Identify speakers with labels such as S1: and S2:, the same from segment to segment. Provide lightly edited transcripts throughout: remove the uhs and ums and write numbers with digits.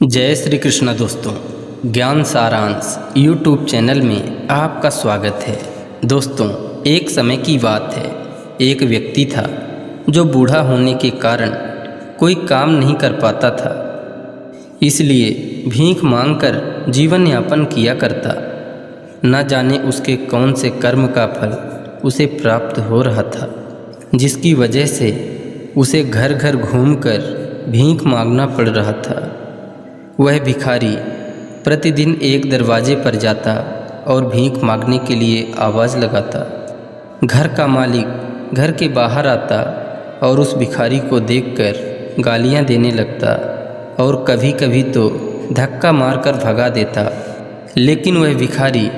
S1: जय श्री कृष्ण दोस्तों, ज्ञान सारांश यूट्यूब चैनल में आपका स्वागत है। दोस्तों, एक समय की बात है, एक व्यक्ति था जो बूढ़ा होने के कारण कोई काम नहीं कर पाता था, इसलिए भीख मांगकर जीवन यापन किया करता। न जाने उसके कौन से कर्म का फल उसे प्राप्त हो रहा था, जिसकी वजह से उसे घर घर घूमकर भीख मांगना पड़ रहा था। वह भिखारी प्रतिदिन एक दरवाजे पर जाता और भीख मांगने के लिए आवाज़ लगाता। घर का मालिक घर के बाहर आता और उस भिखारी को देखकर गालियां देने लगता और कभी कभी तो धक्का मारकर भगा देता। लेकिन वह भिखारी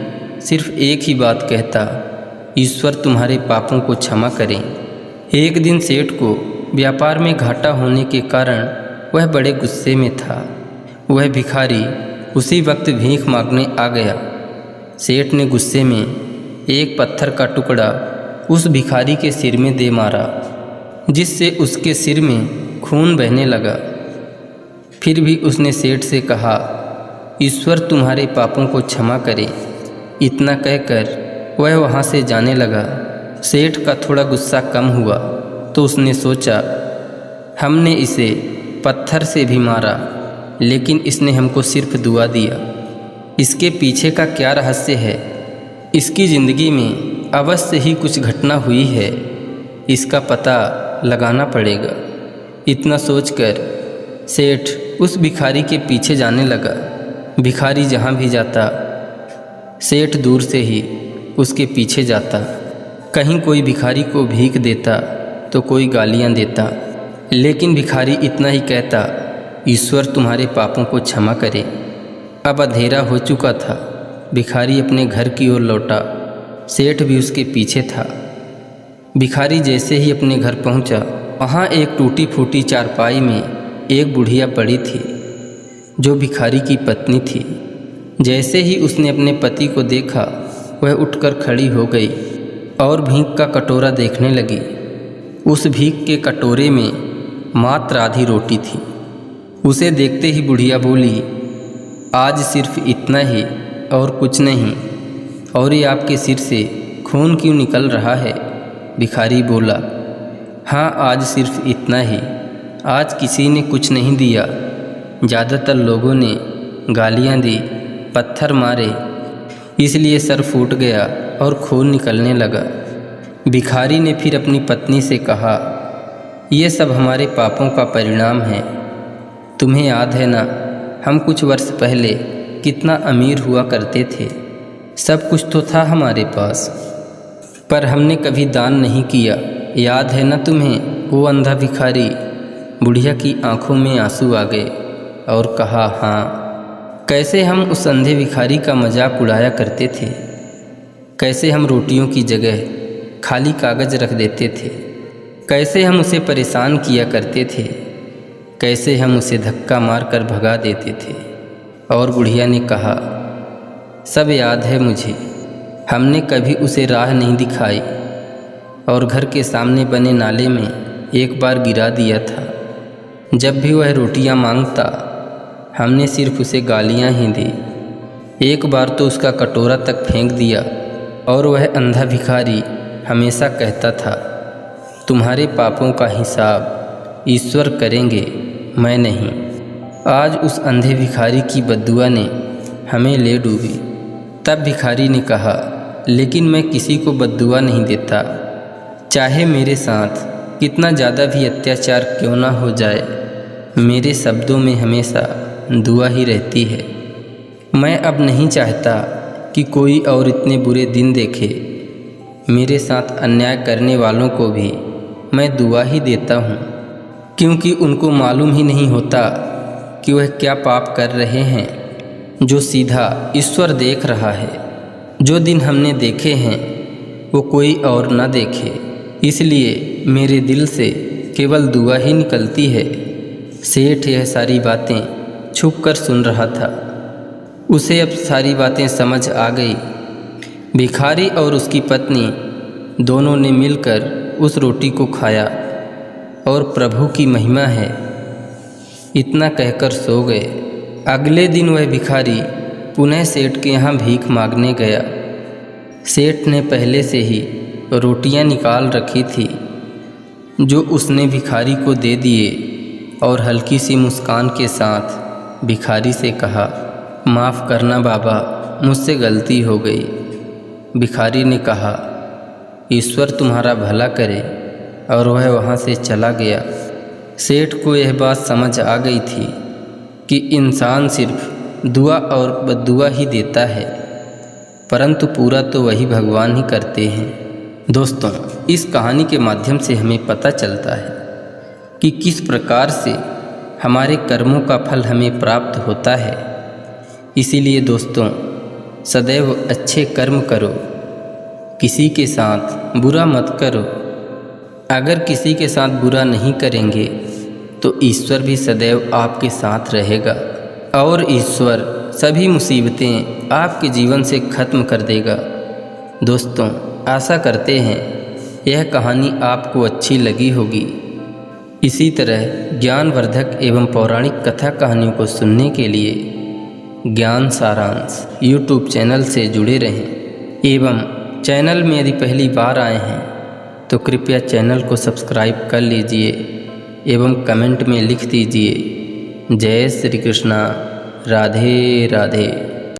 S1: सिर्फ एक ही बात कहता, ईश्वर तुम्हारे पापों को क्षमा करें। एक दिन सेठ को व्यापार में घाटा होने के कारण वह बड़े गुस्से में था। वह भिखारी उसी वक्त भीख मांगने आ गया। सेठ ने गुस्से में एक पत्थर का टुकड़ा उस भिखारी के सिर में दे मारा, जिससे उसके सिर में खून बहने लगा। फिर भी उसने सेठ से कहा, ईश्वर तुम्हारे पापों को क्षमा करे। इतना कहकर वह वहाँ से जाने लगा। सेठ का थोड़ा गुस्सा कम हुआ तो उसने सोचा, हमने इसे पत्थर से भी मारा, लेकिन इसने हमको सिर्फ दुआ दिया। इसके पीछे का क्या रहस्य है? इसकी ज़िंदगी में अवश्य ही कुछ घटना हुई है, इसका पता लगाना पड़ेगा। इतना सोचकर सेठ उस भिखारी के पीछे जाने लगा। भिखारी जहाँ भी जाता, सेठ दूर से ही उसके पीछे जाता। कहीं कोई भिखारी को भीख देता तो कोई गालियाँ देता, लेकिन भिखारी इतना ही कहता, ईश्वर तुम्हारे पापों को क्षमा करे। अब अंधेरा हो चुका था। भिखारी अपने घर की ओर लौटा। सेठ भी उसके पीछे था। भिखारी जैसे ही अपने घर पहुंचा, वहां एक टूटी फूटी चारपाई में एक बुढ़िया पड़ी थी, जो भिखारी की पत्नी थी। जैसे ही उसने अपने पति को देखा, वह उठकर खड़ी हो गई और भीख का कटोरा देखने लगी। उस भीख के कटोरे में मात्र आधी रोटी थी। उसे देखते ही बुढ़िया बोली, आज सिर्फ इतना ही और कुछ नहीं। और ये आपके सिर से खून क्यों निकल रहा है? भिखारी बोला, हाँ, आज सिर्फ इतना ही। आज किसी ने कुछ नहीं दिया। ज़्यादातर लोगों ने गालियाँ दी, पत्थर मारे, इसलिए सर फूट गया और खून निकलने लगा। भिखारी ने फिर अपनी पत्नी से कहा, ये सब हमारे पापों का परिणाम है। तुम्हें याद है ना, हम कुछ वर्ष पहले कितना अमीर हुआ करते थे। सब कुछ तो था हमारे पास, पर हमने कभी दान नहीं किया। याद है ना तुम्हें वो अंधा भिखारी? बुढ़िया की आंखों में आंसू आ गए और कहा, हाँ, कैसे हम उस अंधे भिखारी का मजाक उड़ाया करते थे। कैसे हम रोटियों की जगह खाली कागज़ रख देते थे। कैसे हम उसे परेशान किया करते थे। कैसे हम उसे धक्का मारकर भगा देते थे। और बुढ़िया ने कहा, सब याद है मुझे। हमने कभी उसे राह नहीं दिखाई और घर के सामने बने नाले में एक बार गिरा दिया था। जब भी वह रोटियां मांगता, हमने सिर्फ उसे गालियां ही दी। एक बार तो उसका कटोरा तक फेंक दिया। और वह अंधा भिखारी हमेशा कहता था, तुम्हारे पापों का हिसाब ईश्वर करेंगे, मैं नहीं। आज उस अंधे भिखारी की बद्दुआ ने हमें ले डूबी। तब भिखारी ने कहा, लेकिन मैं किसी को बद्दुआ नहीं देता, चाहे मेरे साथ कितना ज़्यादा भी अत्याचार क्यों ना हो जाए। मेरे शब्दों में हमेशा दुआ ही रहती है। मैं अब नहीं चाहता कि कोई और इतने बुरे दिन देखे। मेरे साथ अन्याय करने वालों को भी मैं दुआ ही देता हूँ, क्योंकि उनको मालूम ही नहीं होता कि वह क्या पाप कर रहे हैं, जो सीधा ईश्वर देख रहा है। जो दिन हमने देखे हैं वो कोई और ना देखे, इसलिए मेरे दिल से केवल दुआ ही निकलती है। सेठ यह सारी बातें छुपकर सुन रहा था। उसे अब सारी बातें समझ आ गई। भिखारी और उसकी पत्नी दोनों ने मिलकर उस रोटी को खाया और प्रभु की महिमा है इतना कहकर सो गए। अगले दिन वह भिखारी पुनः सेठ के यहाँ भीख मांगने गया। सेठ ने पहले से ही रोटियां निकाल रखी थी, जो उसने भिखारी को दे दिए और हल्की सी मुस्कान के साथ भिखारी से कहा, माफ़ करना बाबा, मुझसे गलती हो गई। भिखारी ने कहा, ईश्वर तुम्हारा भला करे, और वह वहाँ से चला गया। सेठ को यह बात समझ आ गई थी कि इंसान सिर्फ दुआ और बद्दुआ ही देता है, परंतु पूरा तो वही भगवान ही करते हैं। दोस्तों, इस कहानी के माध्यम से हमें पता चलता है कि किस प्रकार से हमारे कर्मों का फल हमें प्राप्त होता है। इसीलिए दोस्तों, सदैव अच्छे कर्म करो, किसी के साथ बुरा मत करो। अगर किसी के साथ बुरा नहीं करेंगे तो ईश्वर भी सदैव आपके साथ रहेगा और ईश्वर सभी मुसीबतें आपके जीवन से ख़त्म कर देगा। दोस्तों, आशा करते हैं यह कहानी आपको अच्छी लगी होगी। इसी तरह ज्ञानवर्धक एवं पौराणिक कथा कहानियों को सुनने के लिए ज्ञान सारांश यूट्यूब चैनल से जुड़े रहें एवं चैनल में यदि पहली बार आए हैं तो कृपया चैनल को सब्सक्राइब कर लीजिए एवं कमेंट में लिख दीजिए, जय श्री कृष्णा, राधे राधे।